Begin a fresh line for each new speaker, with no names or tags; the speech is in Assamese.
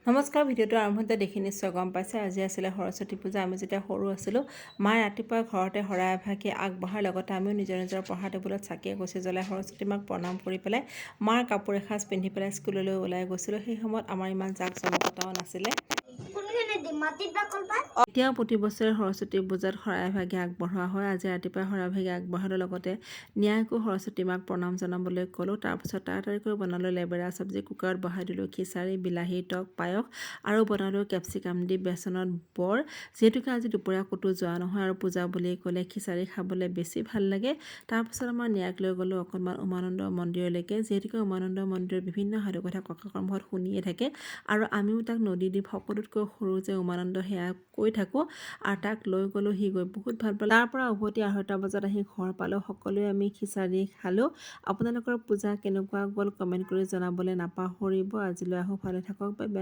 নমস্কাৰ, ভিডিঅ'টো আৰম্ভতে দেখি নিশ্চয় গম পাইছে আজি আছিলে সৰস্বতী পূজা। আমি যেতিয়া সৰু আছিলোঁ, মায়ে ৰাতিপুৱা ঘৰতে শৰাই এভাগি আগবঢ়াৰ লগতে আমিও নিজৰ পঢ়া টেবুলত চাকি এগছি জ্বলাই সৰস্বতী মাক প্ৰণাম কৰি পেলাই মাৰ কাপোৰ এসাঁজ পিন্ধি পেলাই স্কুললৈ ওলাই গৈছিলোঁ। সেই সময়ত আমাৰ ইমান জাক জমকতাও নাছিলে। এতিয়াও প্ৰতি বছৰে সৰস্বতী পূজাত শৰাই এভাগি আগবঢ়োৱা হয়। আজি ৰাতিপুৱাই শৰাই এভাগি আগবঢ়ালোঁ, লগতে নিয়াকৈ সৰস্বতী মাক প্ৰণাম জনাবলৈ ক'লোঁ। তাৰপিছত তাড়াতাড়িকৈ বনালোঁ লেবেৰা চব্জি, কুকাৰত বহাই দিলোঁ খিচাৰি, বিলাহী টক, পায়স আৰু বনালোঁ কেপচিকাম দি বেচনত বৰ। যিহেতুকে আজি দুপৰীয়া ক'তো যোৱা নহয় আৰু পূজা বুলি ক'লে খিচাৰি খাবলৈ বেছি ভাল লাগে। তাৰপিছত আমাৰ নিয়াক লৈ গ'লোঁ অকণমান উমানন্দ মন্দিৰলৈকে। যিহেতুকে উমানন্দ মন্দিৰৰ বিভিন্ন সাধুকথা ককাকৰ মুখত শুনিয়ে থাকে আৰু আমিও তাক নদীদ্বীপ সকলোতকৈ সৰু যে উমানন্দ সেয়া কৈ থাকোঁ আৰু তাক লৈ গ'লোঁ। সি গৈ বহুত ভাল পালে। তাৰ পৰা উভতি 2:30 বজাত আহি ঘৰ পালোঁ। সকলোৱে আমি খিচাৰি খালোঁ। আপোনালোকৰ পূজা কেনেকুৱা গ'ল কমেণ্ট কৰি জনাবলৈ নাপাহৰিব। আজিলৈ আহোঁ, ভালে থাকক, বাই বাই।